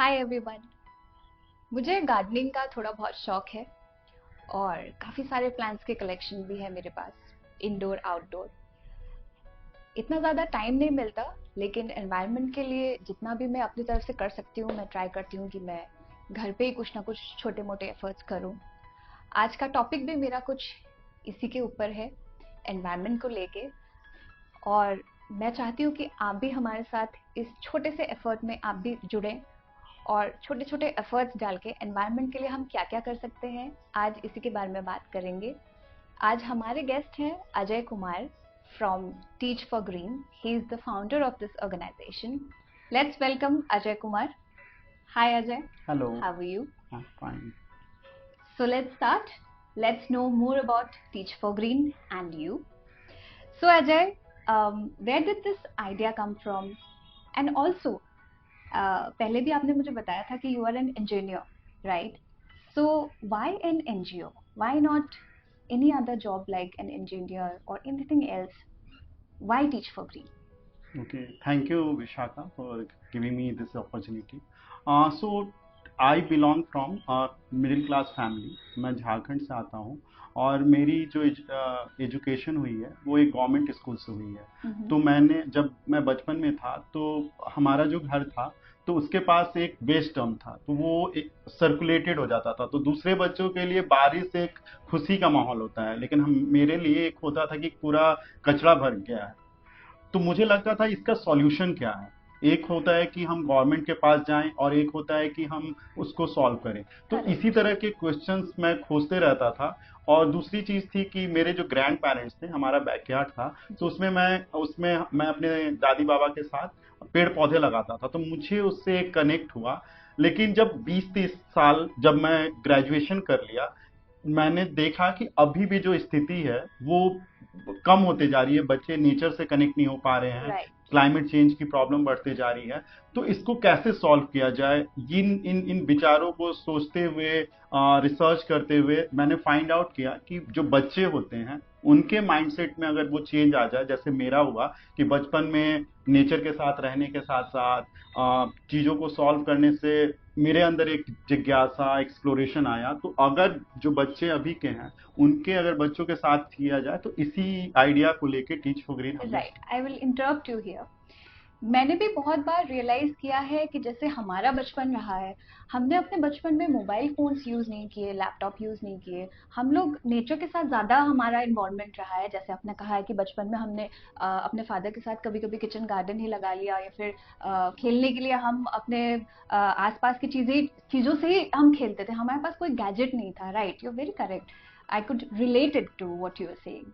Hi everyone. मुझे gardening का थोड़ा बहुत शौक है और काफ़ी सारे प्लांट्स के कलेक्शन भी है मेरे पास, इंडोर आउटडोर। इतना ज़्यादा टाइम नहीं मिलता, लेकिन एनवायरनमेंट के लिए जितना भी मैं अपनी तरफ से कर सकती हूँ मैं ट्राई करती हूँ कि मैं घर पे ही कुछ ना कुछ छोटे मोटे एफर्ट्स करूँ। आज का टॉपिक भी मेरा कुछ इसी के ऊपर है, एनवायरनमेंट को लेके। और मैं चाहती हूँ कि आप भी हमारे साथ इस छोटे से एफर्ट में आप भी जुड़ें और छोटे छोटे एफर्ट्स डाल के एनवायरनमेंट के लिए हम क्या क्या कर सकते हैं, आज इसी के बारे में बात करेंगे। आज हमारे गेस्ट हैं Ajay Kumar from teach for green. He is the founder of this organisation. Let's welcome Ajay Kumar. Hi Ajay, Hello, how are you? I'm fine. So let's start. Let's know more about Teach for Green and you. So Ajay, where did this idea come from? And also, पहले भी आपने मुझे बताया था कि you are an engineer, right? So why an NGO? Why not any other job like an engineer और anything else? Why teach for green? Okay, thank you, Vishaka, for giving me this opportunity. So, I belong from a middle class family. मैं झारखंड से आता हूँ और मेरी जो education हुई है वो एक गवर्नमेंट स्कूल से हुई है। तो मैंने जब मैं बचपन में था तो हमारा जो घर था तो उसके पास एक वेस्ट डम था, तो वो सर्कुलेटेड हो जाता था, तो दूसरे बच्चों के लिए बारिश एक खुशी का माहौल होता है, लेकिन हम मेरे लिए एक होता था कि पूरा कचरा भर गया है। तो मुझे लगता था इसका सॉल्यूशन क्या है। एक होता है कि हम गवर्नमेंट के पास जाएं और एक होता है कि हम उसको सॉल्व करें। तो इसी करेक्ट। तरह के क्वेश्चंस मैं खोजते रहता था। और दूसरी चीज थी कि मेरे जो ग्रैंड पेरेंट्स थे, हमारा बैकयार्ड था, तो जी। उसमें मैं अपने दादी बाबा के साथ पेड़ पौधे लगाता था, तो मुझे उससे कनेक्ट हुआ। लेकिन जब 20-30 साल जब मैं ग्रेजुएशन कर लिया, मैंने देखा कि अभी भी जो स्थिति है वो कम होते जा रही है, बच्चे नेचर से कनेक्ट नहीं हो पा रहे हैं, राइट। क्लाइमेट चेंज की प्रॉब्लम बढ़ते जा रही है। तो इसको कैसे सॉल्व किया जाए, इन इन इन विचारों को सोचते हुए, रिसर्च करते हुए मैंने फाइंड आउट किया कि जो बच्चे होते हैं उनके माइंडसेट में अगर वो चेंज आ जाए, जैसे मेरा हुआ कि बचपन में नेचर के साथ रहने के साथ साथ चीजों को सॉल्व करने से मेरे अंदर एक जिज्ञासा, एक्सप्लोरेशन आया। तो अगर जो बच्चे अभी के हैं उनके अगर बच्चों के साथ किया जाए, तो इसी आइडिया को लेके टीच फॉर ग्रीन हमने। Right, I will interrupt you here. मैंने भी बहुत बार रियलाइज किया है कि जैसे हमारा बचपन रहा है, हमने अपने बचपन में मोबाइल फोन्स यूज नहीं किए, लैपटॉप यूज नहीं किए। हम लोग नेचर के साथ ज्यादा हमारा इन्वॉल्वमेंट रहा है। जैसे आपने कहा है कि बचपन में हमने अपने फादर के साथ कभी कभी किचन गार्डन ही लगा लिया, या फिर खेलने के लिए हम अपने आसपास की चीजों से ही हम खेलते थे। हमारे पास कोई गैजेट नहीं था। Right, you are very correct. I could relate it to what you are saying.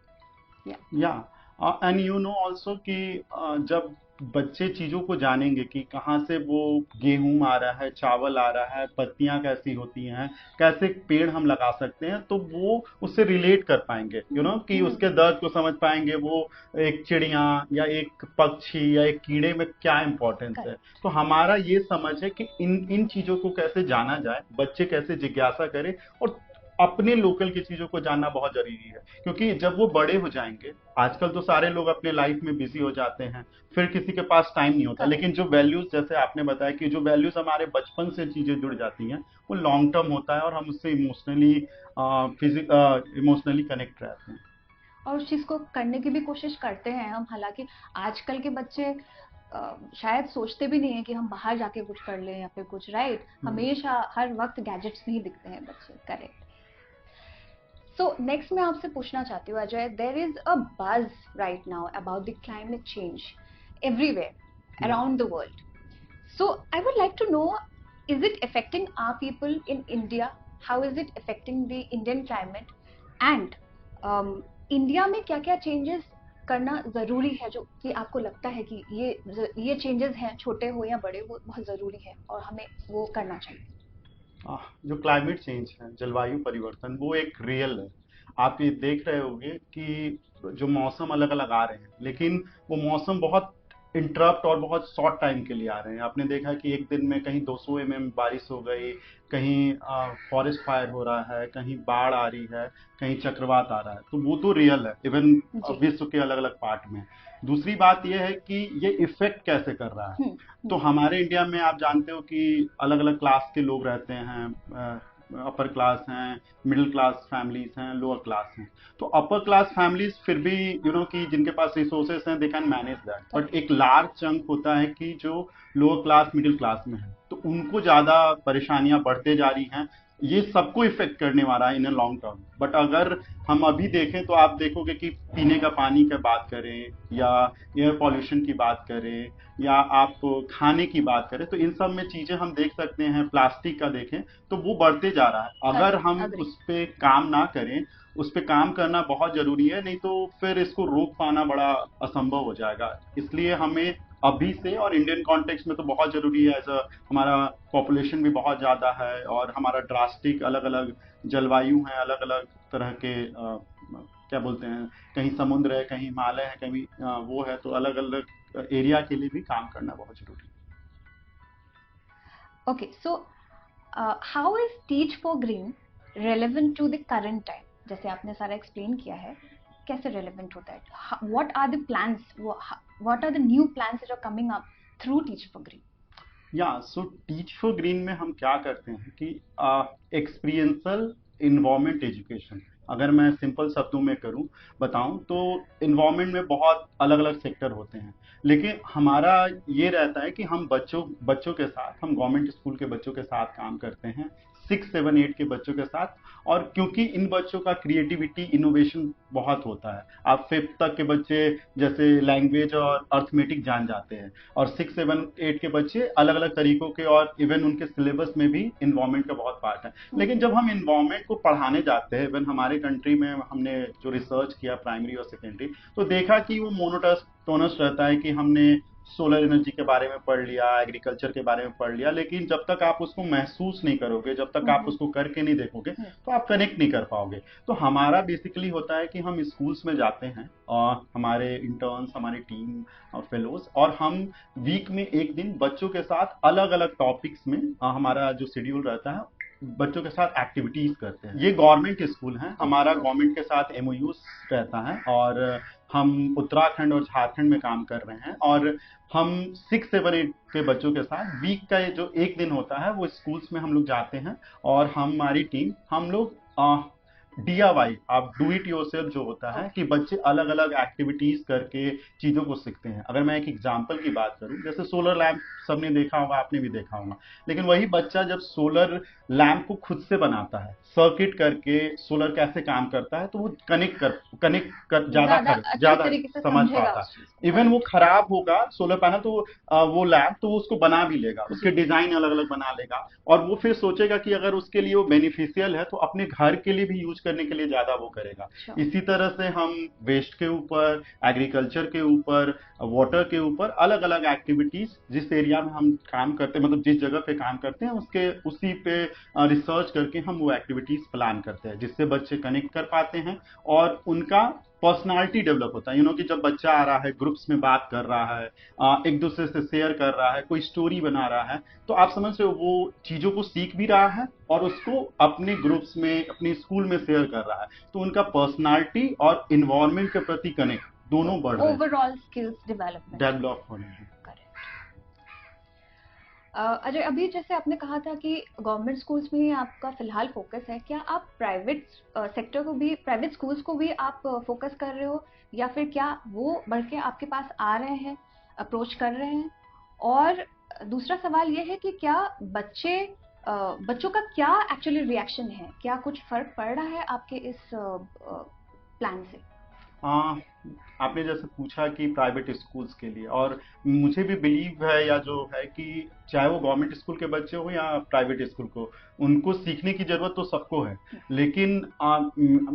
Yeah. Yeah and you know also कि जब बच्चे चीजों को जानेंगे कि कहाँ से वो गेहूं आ रहा है, चावल आ रहा है, पत्तियां कैसी होती हैं, कैसे पेड़ हम लगा सकते हैं, तो वो उससे रिलेट कर पाएंगे, कि उसके दर्द को समझ पाएंगे। वो एक चिड़िया या एक पक्षी या एक कीड़े में क्या इंपॉर्टेंस है। करेक्ट। तो हमारा ये समझ है कि इन इन चीजों को कैसे जाना जाए, बच्चे कैसे जिज्ञासा करें, और अपने लोकल की चीजों को जानना बहुत जरूरी है। क्योंकि जब वो बड़े हो जाएंगे, आजकल तो सारे लोग अपने लाइफ में बिजी हो जाते हैं, फिर किसी के पास टाइम नहीं होता, लेकिन करेक्ट। जो वैल्यूज, जैसे आपने बताया कि जो वैल्यूज हमारे बचपन से चीजें जुड़ जाती हैं, वो लॉन्ग टर्म होता है और हम उससे इमोशनली कनेक्ट रहते हैं। और उस चीज को करने की भी कोशिश करते हैं हम। हालांकि आजकल के बच्चे शायद सोचते भी नहीं है कि हम बाहर जाके कुछ कर लें या फिर कुछ। राइट, हमेशा हर वक्त गैजेट्स में ही दिखते हैं बच्चे। करेक्ट। सो नेक्स्ट मैं आपसे पूछना चाहती हूँ अजय, देर is a buzz right now about the climate change everywhere या around the world. So I would like to know, is it affecting our people in India? How is it affecting the Indian climate? And India में क्या क्या changes करना ज़रूरी है, जो कि आपको लगता है कि ये चेंजेस हैं, छोटे हो या बड़े हो, बहुत ज़रूरी है और हमें वो करना चाहिए। जो क्लाइमेट चेंज है, जलवायु परिवर्तन, वो एक रियल है। आप ये देख रहे होंगे कि जो मौसम अलग अलग आ रहे हैं, लेकिन वो मौसम बहुत इंटरप्ट और बहुत शॉर्ट टाइम के लिए आ रहे हैं। आपने देखा कि एक दिन में कहीं 200 mm बारिश हो गई, कहीं फॉरेस्ट फायर हो रहा है, कहीं बाढ़ आ रही है, कहीं चक्रवात आ रहा है। तो वो तो रियल है, इवन जी। विश्व के अलग अलग पार्ट में। दूसरी बात यह है कि ये इफेक्ट कैसे कर रहा है। तो हमारे इंडिया में आप जानते हो कि अलग अलग क्लास के लोग रहते हैं, अपर क्लास हैं, मिडिल क्लास फैमिलीज हैं, लोअर क्लास हैं। तो अपर क्लास फैमिलीज फिर भी कि जिनके पास रिसोर्सेस हैं they can manage that, but एक लार्ज चंक होता है कि जो लोअर क्लास मिडिल क्लास में है, तो उनको ज्यादा परेशानियां बढ़ते जा रही हैं। ये सबको इफेक्ट करने वाला है इन लॉन्ग टर्म। बट अगर हम अभी देखें तो आप देखोगे कि पीने का पानी की बात करें या एयर पॉल्यूशन की बात करें या आप खाने की बात करें, तो इन सब में चीजें हम देख सकते हैं। प्लास्टिक का देखें तो वो बढ़ते जा रहा है। अगर हम उस पे काम ना करें, उस पे काम करना बहुत जरूरी है, नहीं तो फिर इसको रोक पाना बड़ा असंभव हो जाएगा। इसलिए हमें अभी से, और इंडियन कॉन्टेक्स्ट में तो बहुत जरूरी है, एज हमारा पॉपुलेशन भी बहुत ज्यादा है और हमारा ड्रास्टिक अलग अलग जलवायु है, अलग अलग तरह के क्या बोलते हैं, कहीं समुद्र है, कहीं हिमालय है, कहीं वो है, तो अलग अलग एरिया के लिए भी काम करना बहुत जरूरी है। Okay, so how is Teach for Green relevant to the current time? जैसे आपने सारा एक्सप्लेन किया है, कैसे relevant होता है? What are the plans? What are the new plans that are coming up through Teach for Green? So teach for green में हम क्या करते हैं कि एक्सपीरियंशियल इन्वायरमेंट एजुकेशन, अगर मैं सिंपल शब्दों में बताऊं तो इन्वायरमेंट में बहुत अलग अलग सेक्टर होते हैं, लेकिन हमारा ये रहता है कि हम बच्चों के साथ, हम गवर्नमेंट स्कूल के बच्चों के साथ काम करते हैं, 6, 7, 8 के बच्चों के साथ। और क्योंकि इन बच्चों का क्रिएटिविटी इनोवेशन बहुत होता है, आप 5th तक के बच्चे जैसे लैंग्वेज और अर्थमेटिक जान जाते हैं, और 6, 7, 8 के बच्चे अलग अलग तरीकों के, और इवन उनके सिलेबस में भी इन्वायरमेंट का बहुत पार्ट है। लेकिन जब हम इन्वायरमेंट को पढ़ाने जाते हैं, इवन हमारे कंट्री में हमने जो रिसर्च किया प्राइमरी और सेकेंडरी, तो देखा कि वो मोनोटोनस रहता है कि हमने सोलर एनर्जी के बारे में पढ़ लिया, एग्रीकल्चर के बारे में पढ़ लिया, लेकिन जब तक आप उसको महसूस नहीं करोगे, जब तक आप उसको करके नहीं देखोगे, तो आप कनेक्ट नहीं कर पाओगे। तो हमारा बेसिकली होता है कि हम स्कूल्स में जाते हैं, और हमारे इंटर्न्स, हमारी टीम और फेलोज, और हम वीक में एक दिन बच्चों के साथ अलग अलग टॉपिक्स में हमारा जो शेड्यूल रहता है, बच्चों के साथ एक्टिविटीज करते हैं। ये गवर्नमेंट स्कूल हैं, हमारा गवर्नमेंट के साथ एमओयू रहता है, और हम उत्तराखंड और झारखंड में काम कर रहे हैं। और हम 6, 7, 8 के बच्चों के साथ वीक का जो एक दिन होता है वो स्कूल्स में हम लोग जाते हैं, और हमारी टीम, हम लोग DIY, आप डू इट योरसेल्फ जो होता है, कि बच्चे अलग अलग एक्टिविटीज करके चीजों को सीखते हैं। अगर मैं एक एग्जांपल की बात करूं, जैसे सोलर लैंप सबने देखा होगा, आपने भी देखा होगा, लेकिन वही बच्चा जब सोलर लैंप को खुद से बनाता है, सर्किट करके सोलर कैसे काम करता है, तो वो कनेक्ट कर ज्यादा समझ पाता है। इवन वो खराब होगा सोलर पैनल, तो वो लैंप, तो वो उसको बना भी लेगा, उसके डिजाइन अलग अलग बना लेगा, और वो फिर सोचेगा कि अगर उसके लिए वो बेनिफिशियल है तो अपने घर के लिए भी यूज करने के लिए ज्यादा वो करेगा। इसी तरह से हम वेस्ट के ऊपर, एग्रीकल्चर के ऊपर, वाटर के ऊपर अलग अलग एक्टिविटीज, जिस एरिया में हम काम करते हैं, मतलब जिस जगह पे काम करते हैं, उसी पे रिसर्च करके हम वो एक्टिविटीज प्लान करते हैं, जिससे बच्चे कनेक्ट कर पाते हैं और उनका पर्सनालिटी डेवलप होता है। कि जब बच्चा आ रहा है, ग्रुप्स में बात कर रहा है, एक दूसरे से शेयर कर रहा है, कोई स्टोरी बना रहा है, तो आप समझ रहे हो वो चीजों को सीख भी रहा है और उसको अपने ग्रुप्स में, अपने स्कूल में शेयर कर रहा है, तो उनका पर्सनालिटी और इन्वायरमेंट के प्रति कनेक्ट दोनों बढ़ रहे हैं, ओवरऑल स्किल्स डेवलप हो रहे हैं। अजय, अभी जैसे आपने कहा था कि गवर्नमेंट स्कूल्स में ही आपका फिलहाल फोकस है, क्या आप प्राइवेट सेक्टर को भी, प्राइवेट स्कूल्स को भी आप फोकस कर रहे हो, या फिर क्या वो बढ़ के आपके पास आ रहे हैं, अप्रोच कर रहे हैं? और दूसरा सवाल ये है कि क्या बच्चों का क्या एक्चुअली रिएक्शन है, क्या कुछ फर्क पड़ रहा है आपके इस प्लान से? आपने जैसे पूछा कि प्राइवेट स्कूल्स के लिए, और मुझे भी बिलीव है, या जो है कि चाहे वो गवर्नमेंट स्कूल के बच्चे हो या प्राइवेट स्कूल को, उनको सीखने की जरूरत तो सबको है। लेकिन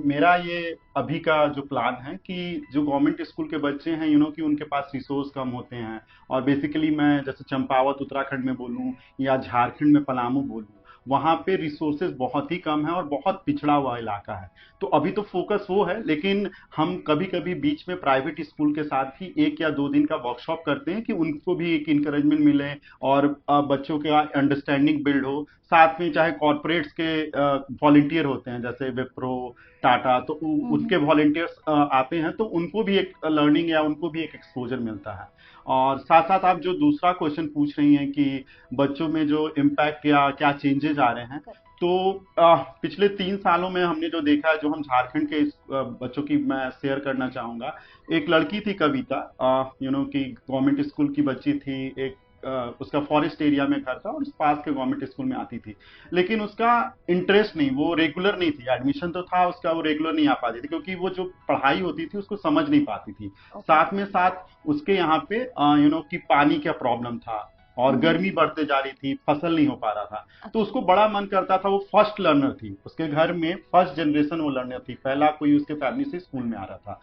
मेरा ये अभी का जो प्लान है कि जो गवर्नमेंट स्कूल के बच्चे हैं, कि उनके पास रिसोर्स कम होते हैं, और बेसिकली मैं जैसे चंपावत उत्तराखंड में बोलूँ या झारखंड में पलामू बोलूँ, वहाँ पे रिसोर्सेज बहुत ही कम है और बहुत पिछड़ा हुआ इलाका है। तो अभी तो फोकस वो है, लेकिन हम कभी कभी बीच में प्राइवेट स्कूल के साथ भी 1 या 2 दिन का वर्कशॉप करते हैं कि उनको भी एक इंकरेजमेंट मिले और बच्चों के अंडरस्टैंडिंग बिल्ड हो। साथ में चाहे कॉरपोरेट्स के वॉलंटियर होते हैं जैसे विप्रो, टाटा, तो हम्म। उनके वॉलंटियर्स आते हैं, तो उनको भी एक लर्निंग या उनको भी एक एक्सपोजर मिलता है। और साथ साथ आप जो दूसरा क्वेश्चन पूछ रही हैं कि बच्चों में जो इम्पैक्ट या क्या चेंजेस आ रहे हैं, Correct. तो पिछले 3 सालों में हमने जो देखा है, जो हम झारखंड के बच्चों की मैं शेयर करना चाहूंगा। एक लड़की थी कविता, कि गवर्नमेंट स्कूल की बच्ची थी, एक उसका फॉरेस्ट एरिया में घर था और उस पास के गवर्नमेंट स्कूल में आती थी। लेकिन उसका इंटरेस्ट नहीं, वो रेगुलर नहीं थी, एडमिशन तो था उसका, वो रेगुलर नहीं आ पाती थी क्योंकि वो जो पढ़ाई होती थी उसको समझ नहीं पाती थी। Okay. साथ में साथ उसके यहाँ पे कि पानी का प्रॉब्लम था और गर्मी बढ़ते जा रही थी, फसल नहीं हो पा रहा था। तो उसको बड़ा मन करता था, वो फर्स्ट लर्नर थी, उसके घर में फर्स्ट जनरेशन वो लर्नर थी, पहला कोई उसके फैमिली से स्कूल में आ रहा था।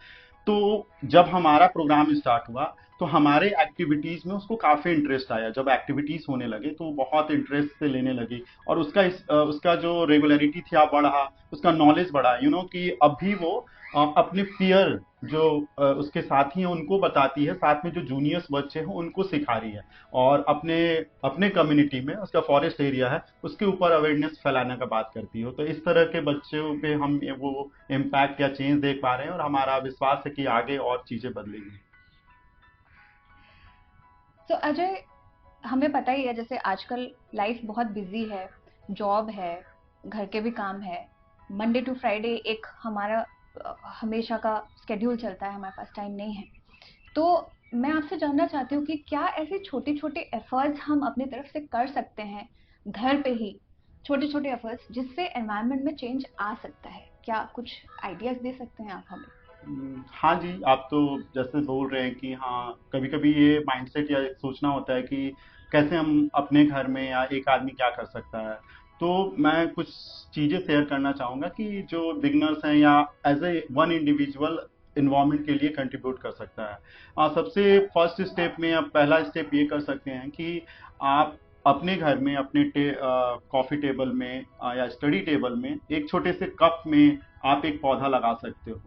तो जब हमारा प्रोग्राम स्टार्ट हुआ तो हमारे एक्टिविटीज में उसको काफी इंटरेस्ट आया। जब एक्टिविटीज होने लगे तो वो बहुत इंटरेस्ट से लेने लगी और उसका जो रेगुलरिटी थी बढ़ा, उसका नॉलेज बढ़ा, कि अभी वो अपने पीयर जो उसके साथी हैं उनको बताती है, साथ में जो जूनियर्स बच्चे हैं उनको सिखा रही है और अपने अपने कम्युनिटी में, उसका फॉरेस्ट एरिया है, उसके ऊपर अवेयरनेस फैलाने का बात करती हो। तो इस तरह के बच्चों पे हम वो इम्पैक्ट या चेंज देख पा रहे हैं और हमारा विश्वास है कि आगे और चीजें बदलेंगी। तो अजय, हमें पता ही है जैसे आजकल लाइफ बहुत बिजी है, जॉब है, घर के भी काम है, मंडे टू फ्राइडे एक हमारा हमेशा का स्केड्यूल चलता है, हमारे पास टाइम नहीं है। तो मैं आपसे जानना चाहती हूँ कि क्या ऐसे छोटे छोटे एफर्ट्स हम अपनी तरफ से कर सकते हैं घर पे ही, छोटे छोटे एफर्ट्स जिससे एनवायरनमेंट में चेंज आ सकता है? क्या कुछ आइडियाज दे सकते हैं आप हमें? हाँ जी, आप तो जैसे बोल रहे हैं कि हाँ, कभी कभी ये माइंडसेट या सोचना होता है कि कैसे हम अपने घर में या एक आदमी क्या कर सकता है। तो मैं कुछ चीजें शेयर करना चाहूंगा कि जो बिगनर्स हैं या as a one individual environment के लिए कंट्रीब्यूट कर सकता है। सबसे फर्स्ट स्टेप में, अब पहला स्टेप ये कर सकते हैं कि आप अपने घर में, अपने कॉफी टेबल में या स्टडी टेबल में एक छोटे से कप में आप एक पौधा लगा सकते हो।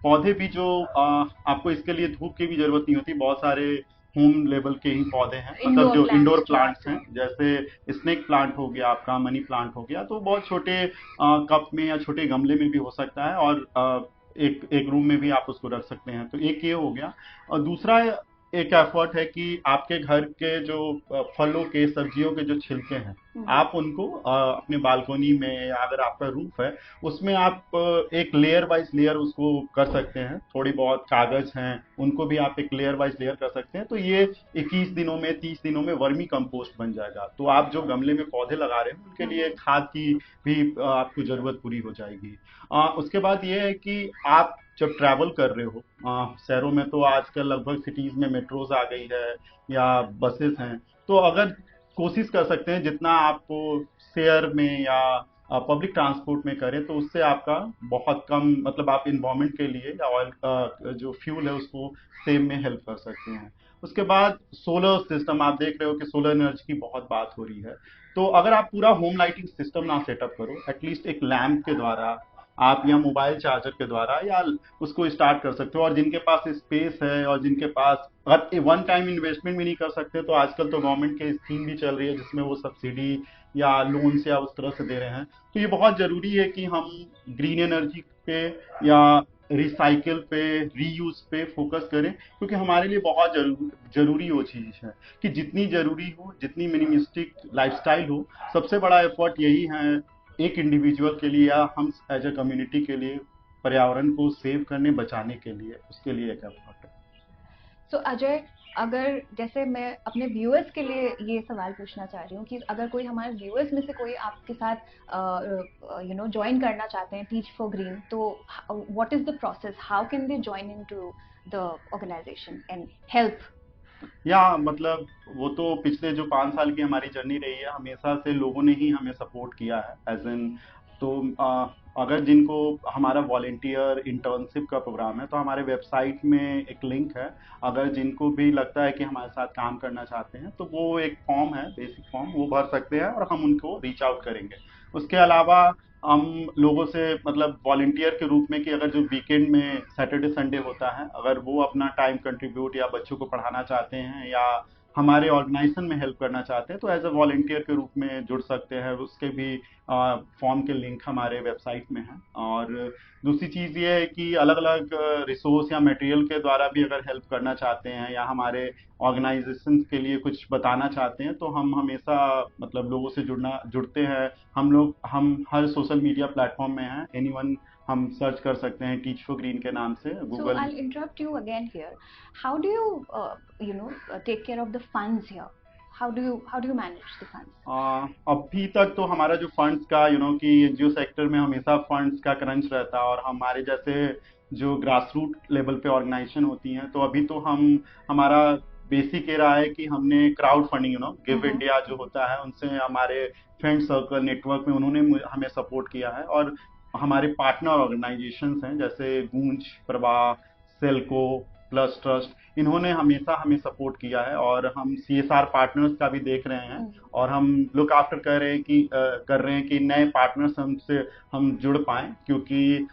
पौधे भी जो आपको इसके लिए धूप की भी जरूरत नहीं होती, बहुत सारे होम लेवल के ही पौधे हैं, मतलब इंडोर जो इंडोर प्लांट्स जो प्लांट्स आते हैं, हैं। जैसे स्नेक प्लांट हो गया आपका, मनी प्लांट हो गया, तो बहुत छोटे कप में या छोटे गमले में भी हो सकता है और एक एक रूम में भी आप उसको रख सकते हैं। तो एक ये हो गया। और दूसरा एक एफर्ट है कि आपके घर के जो फलों के, सब्जियों के जो छिलके हैं, हम्म। आप उनको अपने बालकनी में या अगर आपका रूफ है उसमें आप एक लेयर वाइज लेयर उसको कर सकते हैं। थोड़ी बहुत कागज हैं उनको भी आप एक लेयर वाइज लेयर कर सकते हैं। तो ये 21 दिनों में, 30 दिनों में वर्मी कंपोस्ट बन जाएगा। तो आप जो गमले में पौधे लगा रहे हैं उनके लिए हम्म। खाद की भी आपको जरूरत पूरी हो जाएगी। उसके बाद ये है कि आप जब ट्रैवल कर रहे हो, शहरों में तो आजकल लगभग सिटीज में मेट्रोज आ गई है या बसेस हैं, तो अगर कोशिश कर सकते हैं जितना आपको शेयर में या पब्लिक ट्रांसपोर्ट में करें तो उससे आपका बहुत कम, मतलब आप इन्वायरमेंट के लिए या ऑयल जो फ्यूल है उसको सेव में हेल्प कर सकते हैं। उसके बाद सोलर सिस्टम, आप देख रहे हो कि सोलर एनर्जी की बहुत बात हो रही है। तो अगर आप पूरा होम लाइटिंग सिस्टम ना सेटअप करो, एटलीस्ट एक लैंप के द्वारा आप, या मोबाइल चार्जर के द्वारा, या उसको स्टार्ट कर सकते हो। और जिनके पास स्पेस है और जिनके पास, अगर वन टाइम इन्वेस्टमेंट भी नहीं कर सकते तो आजकल तो गवर्नमेंट की स्कीम भी चल रही है जिसमें वो सब्सिडी या लोन से या उस तरह से दे रहे हैं। तो ये बहुत जरूरी है कि हम ग्रीन एनर्जी पे या रिसाइकिल पे, रीयूज पे फोकस करें, क्योंकि हमारे लिए बहुत जरूरी वो चीज है कि जितनी जरूरी हो, जितनी मिनिमिस्टिक लाइफस्टाइल हो, सबसे बड़ा एफर्ट यही है एक इंडिविजुअल के लिए या हम एज ए कम्युनिटी के लिए, पर्यावरण को सेव करने, बचाने के लिए, उसके लिए एक एफर्ट है। तो अजय, अगर जैसे मैं अपने व्यूअर्स के लिए ये सवाल पूछना चाह रही हूँ कि अगर कोई हमारे व्यूअर्स में से कोई आपके साथ ज्वाइन करना चाहते हैं टीच फॉर ग्रीन, तो what is the process, how can they join into the organisation and help? या मतलब वो तो पिछले जो 5 साल की हमारी जर्नी रही है, हमेशा से लोगों ने ही हमें सपोर्ट किया है एज एन। तो अगर जिनको हमारा वॉलेंटियर इंटर्नशिप का प्रोग्राम है तो हमारे वेबसाइट में एक लिंक है। अगर जिनको भी लगता है कि हमारे साथ काम करना चाहते हैं तो वो एक फॉर्म है, बेसिक फॉर्म, वो भर सकते हैं और हम उनको रीच आउट करेंगे। उसके अलावा हम लोगों से मतलब वॉलेंटियर के रूप में कि अगर जो वीकेंड में सैटरडे संडे होता है, अगर वो अपना टाइम कंट्रीब्यूट या बच्चों को पढ़ाना चाहते हैं या हमारे ऑर्गेनाइजेशन में हेल्प करना चाहते हैं तो एज अ वॉलेंटियर के रूप में जुड़ सकते हैं। उसके भी फॉर्म के लिंक हमारे वेबसाइट में हैं। और दूसरी चीज़ ये है कि अलग अलग रिसोर्स या मटेरियल के द्वारा भी अगर हेल्प करना चाहते हैं या हमारे ऑर्गेनाइजेशन के लिए कुछ बताना चाहते हैं तो हम हमेशा मतलब लोगों से जुड़ते हैं। हम हर सोशल मीडिया प्लेटफॉर्म में हैं। एनीवन हम सर्च कर सकते हैं टीच फॉर ग्रीन के नाम से So Google. I'll interrupt you again here. How do you, take care of the funds here? How do you manage the funds? अभी तक तो हमारा जो फंड्स का कि एनजीओ सेक्टर में हमेशा फंड्स का क्रंच रहता है और हमारे जैसे जो ग्रास रूट लेवल पे ऑर्गेनाइजेशन होती हैं तो अभी तो हमारा बेसिक ये रहा है कि हमने crowd funding give Mm-hmm. India जो होता है उनसे हमारे फ्रेंड सर्कल नेटवर्क में उन्होंने हमें सपोर्ट किया है। और हमारे पार्टनर ऑर्गेनाइजेशंस हैं जैसे गूंज, प्रभा, सेल्को, प्लस ट्रस्ट, इन्होंने हमेशा हमें सपोर्ट किया है। और हम सीएसआर पार्टनर्स का भी देख रहे हैं Mm-hmm. और हम लुक आफ्टर कर रहे हैं कि नए पार्टनर्स हमसे हम जुड़ पाएं, क्योंकि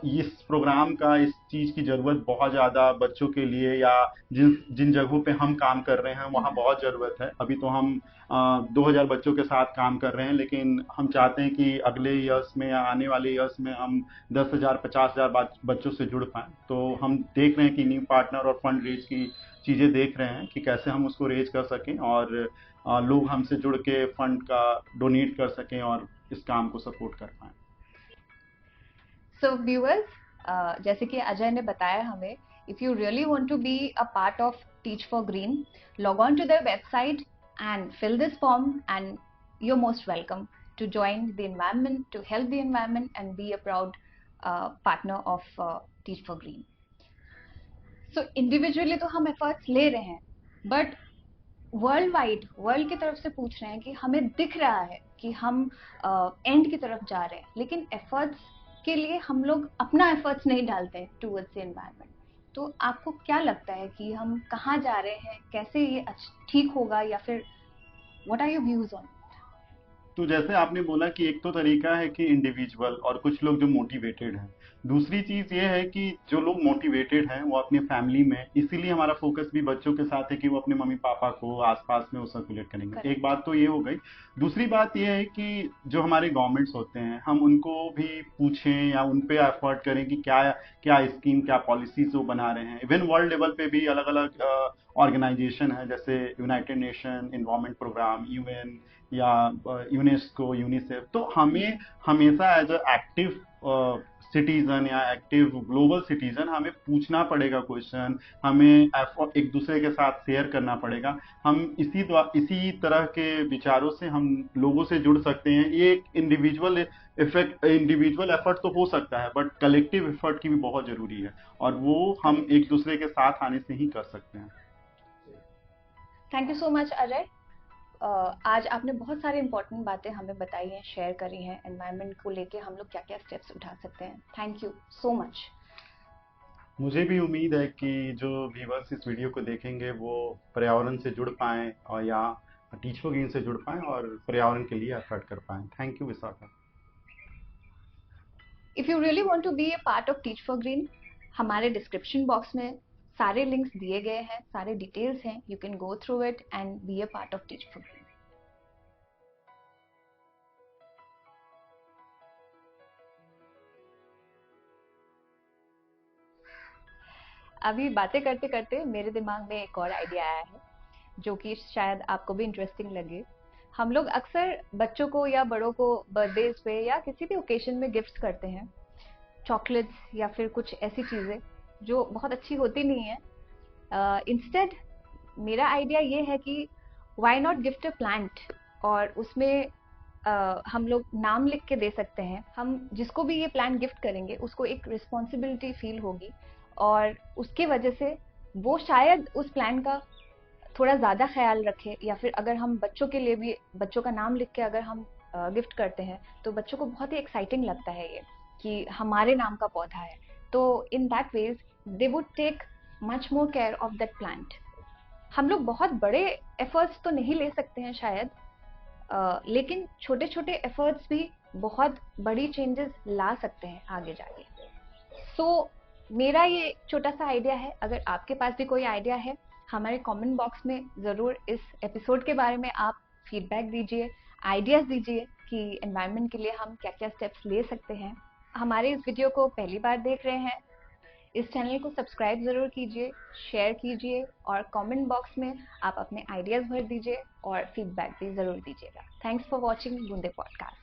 इस प्रोग्राम का इस चीज की जरूरत बहुत ज्यादा बच्चों के लिए या जिन जिन जगहों पे हम काम कर रहे हैं वहाँ Mm-hmm. बहुत जरूरत है। अभी तो हम 2000 बच्चों के साथ काम कर रहे हैं, लेकिन हम चाहते हैं कि अगले ईयर्स में या आने वाले ईयर्स में हम 10,000 50,000 बच्चों से जुड़ पाएं। तो हम देख रहे हैं कि न्यू पार्टनर और फंड रेज की चीजें देख रहे हैं कि कैसे हम उसको रेज कर सकें और लोग हमसे जुड़ के फंड का डोनेट कर सकें और इस काम को सपोर्ट कर पाएं। So viewers, जैसे कि अजय ने बताया हमें, if you really want to be a part of Teach for Green, log on to their website and fill this form, and you're most welcome to join the environment, to help the environment and be a proud partner of Teach for Green. So individually तो हम efforts ले रहे हैं, but world wide, world की तरफ से पूछ रहे हैं कि हमें दिख रहा है कि हम एंड की तरफ जा रहे हैं, लेकिन एफर्ट्स के लिए हम लोग अपना एफर्ट्स नहीं डालते टूवर्ड्स द एनवायरनमेंट। तो आपको क्या लगता है कि हम कहाँ जा रहे हैं, कैसे ये ठीक होगा, या फिर what are your views on? तो जैसे आपने बोला कि एक तो तरीका है कि इंडिविजुअल और कुछ लोग जो मोटिवेटेड हैं। दूसरी चीज ये है कि जो लोग मोटिवेटेड हैं वो अपने फैमिली में, इसीलिए हमारा फोकस भी बच्चों के साथ है कि वो अपने मम्मी पापा को आसपास में वो सर्कुलेट करेंगे। करेक्ट। एक बात तो ये हो गई। दूसरी बात ये है कि जो हमारे गवर्नमेंट्स होते हैं हम उनको भी पूछें या उन पे एफर्ट करें कि क्या क्या स्कीम, क्या पॉलिसीज वो बना रहे हैं। इवन वर्ल्ड लेवल पे भी अलग अलग ऑर्गेनाइजेशन है जैसे United Nation environment programme, UN या यूनेस्को, यूनिसेफ। तो हमें हमेशा एज अ एक्टिव सिटीजन या एक्टिव ग्लोबल सिटीजन हमें पूछना पड़ेगा क्वेश्चन, हमें एक दूसरे के साथ शेयर करना पड़ेगा। हम इसी तरह के विचारों से हम लोगों से जुड़ सकते हैं। ये एक इंडिविजुअल एफर्ट तो हो सकता है बट कलेक्टिव एफर्ट की भी बहुत जरूरी है और वो हम एक दूसरे के साथ आने से ही कर सकते हैं। Thank you so much Ajay. आज आपने बहुत सारी इंपॉर्टेंट बातें हमें बताई हैं, शेयर करी हैं, एनवायरनमेंट को लेके हम लोग क्या क्या स्टेप्स उठा सकते हैं। Thank you so much. मुझे भी उम्मीद है कि जो व्यूवर्स इस वीडियो को देखेंगे वो पर्यावरण से जुड़ पाएं और या टीच फॉर ग्रीन से जुड़ पाएं और पर्यावरण के लिए एफर्ट कर पाएं। Thank you Vishakha. If you really want to be a part of teach for green, हमारे डिस्क्रिप्शन बॉक्स में सारे लिंक्स दिए गए हैं, सारे डिटेल्स हैं। You can go through it and be a part of teach for green. अभी बातें करते करते मेरे दिमाग में एक और आइडिया आया है जो कि शायद आपको भी इंटरेस्टिंग लगे। हम लोग अक्सर बच्चों को या बड़ों को बर्थडेज पे या किसी भी ओकेजन में गिफ्ट करते हैं, चॉकलेट्स या फिर कुछ ऐसी चीजें जो बहुत अच्छी होती नहीं है। इंस्टेड मेरा आइडिया ये है कि why not gift a plant, और उसमें हम लोग नाम लिख के दे सकते हैं। हम जिसको भी ये प्लांट गिफ्ट करेंगे उसको एक रिस्पॉन्सिबिलिटी फील होगी और उसके वजह से वो शायद उस प्लांट का थोड़ा ज़्यादा ख्याल रखे। या फिर अगर हम बच्चों के लिए भी बच्चों का नाम लिख के अगर हम गिफ्ट करते हैं तो बच्चों को बहुत ही एक्साइटिंग लगता है ये। कि हमारे नाम का पौधा है, तो in that ways they would take much more care of that plant. हम लोग बहुत बड़े एफर्ट्स तो नहीं ले सकते हैं शायद, लेकिन छोटे छोटे एफर्ट्स भी बहुत बड़ी चेंजेस ला सकते हैं आगे जाके। सो मेरा ये छोटा सा आइडिया है, अगर आपके पास भी कोई आइडिया है हमारे कमेंट बॉक्स में ज़रूर इस एपिसोड के बारे में आप फीडबैक दीजिए, आइडियाज़ दीजिए कि एनवायरनमेंट के लिए हम क्या क्या स्टेप्स ले सकते हैं। हमारे इस वीडियो को पहली बार देख रहे हैं, इस चैनल को सब्सक्राइब ज़रूर कीजिए, शेयर कीजिए और कमेंट बॉक्स में आप अपने आइडियाज़ भर दीजिए और फीडबैक भी ज़रूर दीजिएगा। थैंक्स फॉर वॉचिंग बूंदे पॉडकास्ट।